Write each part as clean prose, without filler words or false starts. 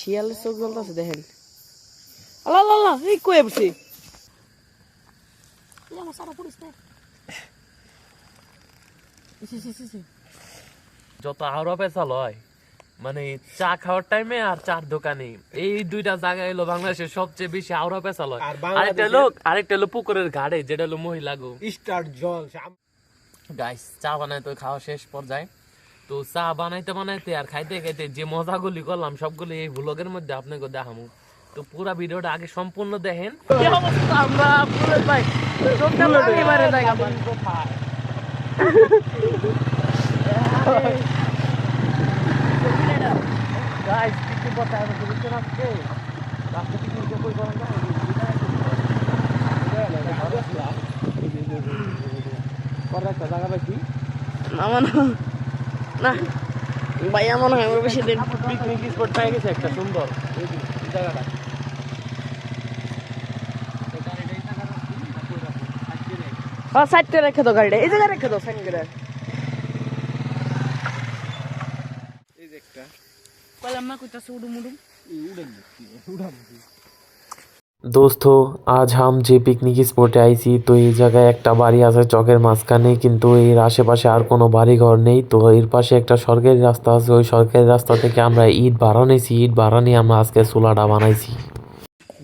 শিয়ালের চোখ জ্বলতেছে দেখেন। আল্লাহ আল্লাহ আল্লাহ, এই কই বসে যত আরো পেছাল হয় মানে চা খাওয়ার টাইমে আর চার দোকানে এই দুইটা জায়গা এলো বাংলাদেশের সবচেয়ে বেশি আরো পেছাল হয়। আরেকটা হলো পুকুরের ঘাড়ে, যেটা হলো মহিলা গো স্টার জল। গাইস চা বানাইতে খাওয়া শেষ পর্যায়ে, তো চা বানাইতে বানাইতে আর খাইতে খাইতে যে মজাগুলি করলাম সবগুলি এই ভ্লগের মধ্যে আপনাকে দেখাবো। তো পুরা ভিডিওটা আগে সম্পূর্ণ দেখেন। আমরা পুরো ভাই চোখটা পানি মারে জায়গা আমার গাইস কিছু কথা আমি বুঝতে পারছি রাস্তা কি কিছু কই করেন না পরে একটা জায়গা পাইছি আমার না ভাই আমার হয় আমার বেশি দিন পিকনিক স্পট পেয়ে গেছে একটা সুন্দর এই জায়গাটা। হ্যাঁ সাইডে রেখে দাও গাড়িটা, এই জায়গায় রেখে দাও সাইড করে। এই যে একটা কইলাম না কইতাছে উডুম উডুম উড়ান। दोस्तों आज हम যে পিকনিক স্পটে আইছি, তো এই জায়গায় একটা বাড়ি আছে চকের মাঝখানে, কিন্তু এর আশেপাশে আর কোনো বাড়ি ঘর নেই। তো এর পাশে একটা সরকারি রাস্তা আছে, ওই সরকারি রাস্তা থেকে আমরা ইট ভাড়া নিয়েছি, ইট ভাড়া নিয়ে আমরা আজকে চুলাটা বানাইছি।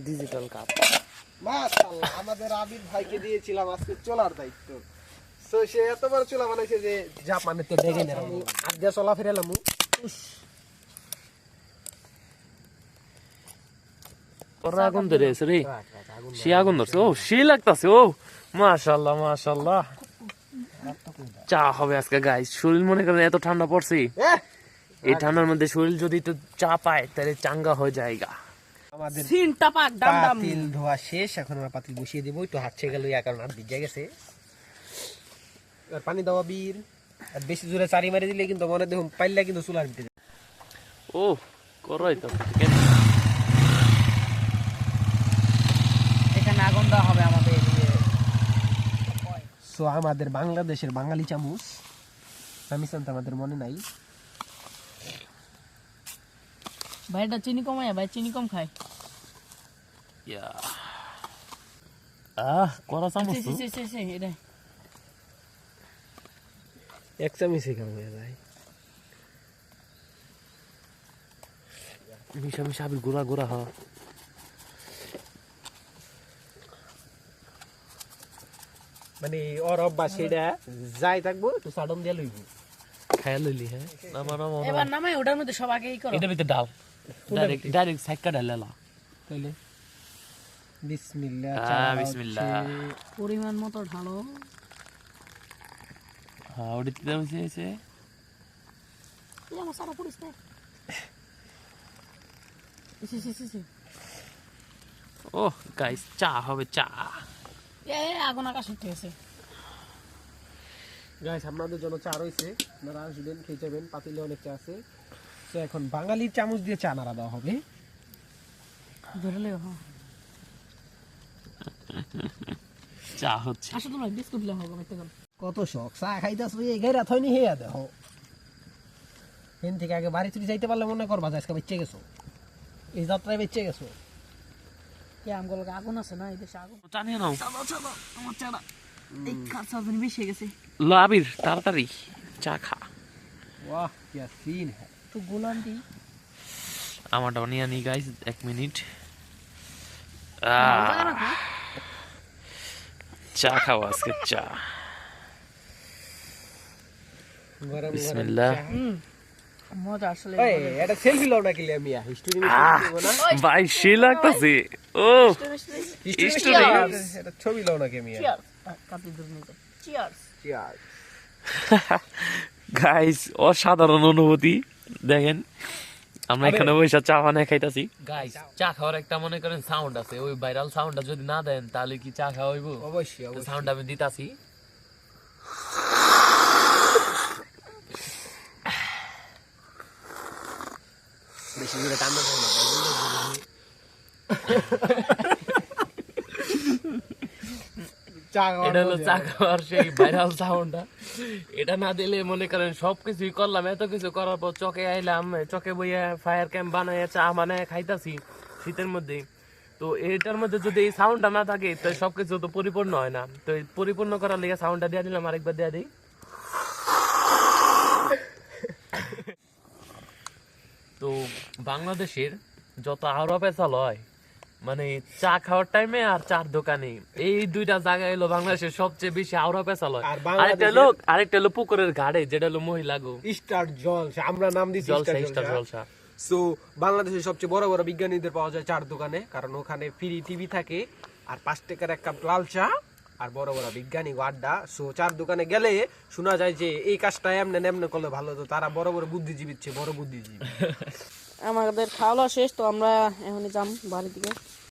ডিজিটাল কাপ মাশাআল্লাহ, আমাদের আবিদ ভাইকে দিয়েছিলাম আজকে চলার দায়িত্ব। তো সে এত বড় চুলা বানাইছে যে জাপানেতে দেখে না আমি আজকে চলা ফিরালাম। আগুন ধরেছে রে, সে আগুন ধরছে, ও সে লাগতাছে, ও মাশাআল্লাহ মাশাআল্লাহ। চা হবে আজকে গাইস, শরীর মনে করেন এত ঠান্ডা পড়ছে, এই ঠান্ডার মধ্যে শরীর যদি একটু চা পায় তাহলে চাঙ্গা হয়ে যায়গা। আমাদের সিনটা পাক ডাম ডাম পাতিল ধোয়া শেষ, এখন আমরা পাতিল বসিয়ে দেবো। একটু হাত ছেগে গেল, ইয়া কারণ হাত ভিজে গেছে। আর পানি দেওয়া বীর, আর বেশি জোরে চারি মারি দিলে কিন্তু মনে দেখুন পাইলে কিন্তু চুলার ভিতরে। ও করই তো এখানে আগুন দেওয়া হবে আমাদের। সো আমাদের বাংলাদেশের বাঙালি চামচ আমি জানতাম আমাদের মনে নাই। ভাইটা চিনি কমায়, ভাই চিনি কম খায়। ইয়া করা চামচ তো এটা এক চামচই কাম হয়ে যায়। মিশা মিশা আবি গোড়া গোড়া হওয়া। মানে ওর অভ্যাস সেটা যাই থাকবো একটু সাডন দিয়ে লইব। খেয়াল লইলি হ্যাঁ নামা এবার নামাই ওটার মধ্যে সব আগেই করো। এটা ভিতরে ডাল ডাইরেক্ট সাইকা ডালেলা তাইলে বিসমিল্লাহ। বিসমিল্লাহ। পরিমাণ মতো ঢালো। হ্যাঁ ওটা দিতে হয়েছে। আমার সারা পুরিস না। ও গাইস চা হবে চা। আগুন আকাশ উঠে গেছে। গাইস আপনাদের জন্য চা রয়েছে, আপনারা আসবেন খেয়ে যাবেন, পাতিলে অনেক চা আছে। তো এখন বাঙালির চামচ দিয়ে চা নাড়া দেওয়া হবে। ধরলে চা হচ্ছে। আসলে তোমার বিস্কুট দিলে হবে মিথ্যে কথা। কত শখ চা খাইতাছ এগাইরা থইনি হেয়া দেখো। এখান থেকে আগে বাড়ি চুরি যাইতে পারলে মনে করবা আজকে বেঁচে গেছো, এই যাত্রায় বেঁচে গেছো। কে আমগুলো আগুন আছে না, এই দেশে আগুন। চা নিয়ে নাও। আমার চাটা এই খাসা দিন বেশি হয়ে গেছে। লো আবির তাড়াতাড়ি চা খা। वाह क्या सीन है। তো গোলাম দি আমারটা নিয়ে নি গাইস, এক মিনিট। চা খাও আজকে চা। गरम বিসমিল্লাহ। মজা আসলে। এই এটা সেলফি লও না কি আমি হিস্টরি নিব না ভাই সে লাগতাছে। ও হিস্টরি এটা ছবি লও না কি আমি। চিয়ার্স কাপি দূর নিতে। Cheers cheers. গাইস অসাধারণ অনুভূতি দেখেন, আমরা এখানে বসে চা বানায় খাইতাছি। গাইস চা খাওয়ার একটা মনে করেন সাউন্ড আছে, ওই ভাইরাল সাউন্ডটা যদি না দেন তাহলে কি চা খাওয়া হইব? অবশ্যই তো অবশ্যই সাউন্ড আমি দিতাছি। বেশি জোরে টান দাও না। এটা হলো চা খাওয়ার সেই ভাইরাল সাউন্ডটা। এটা না দিলে মনে করেন সবকিছুই করলাম, এত কিছু করার পর চকে আইলাম, চকে বইয়া ফায়ার ক্যাম্প বানায় চা বানায় খাইতাছি শীতের মধ্যে। তো এটার মধ্যে যদি এই সাউন্ডটা না থাকে তো সবকিছু তো পরিপূর্ণ হয় না। তো এই পরিপূর্ণ করার লেগে সাউন্ডটা দিয়ে দিলাম, আরেকবার দিয়ে দিই। তো বাংলাদেশের যত আরো পেশাল হয় মানে চা খাওয়ার টাইমে আর চার দোকানে, এই দুইটা জায়গা হলো বাংলাদেশের সবচেয়ে বেশি আওড়া পেশাল হয়। আর বাংলাদেশের- আরেকটা হলো পুকুরের ঘাটে, যেটা হলো মহিলা গো স্টার জলসা, আমরা নাম দিচ্ছি জলসা, স্টার স্টার জলসা। জলসা। সো বাংলাদেশের সবচেয়ে বড় বড় বিজ্ঞানীদের পাওয়া যায় চার দোকানে, কারণ ওখানে ফ্রি টিভি থাকে আর 5 টাকার এক কাপ লাল চা আর বড় বড় বিজ্ঞানী আড্ডা। সো চার দোকানে গেলে শোনা যায় যে এই কাজটা এমনে এমনে করলে ভালো হতো, তারা বড় বড় বুদ্ধিজীবীর চেয়ে বড় বুদ্ধিজীবী। আমাদের খাওয়া দাওয়া শেষ, তো আমরা এখন যাম বাড়ির দিকে।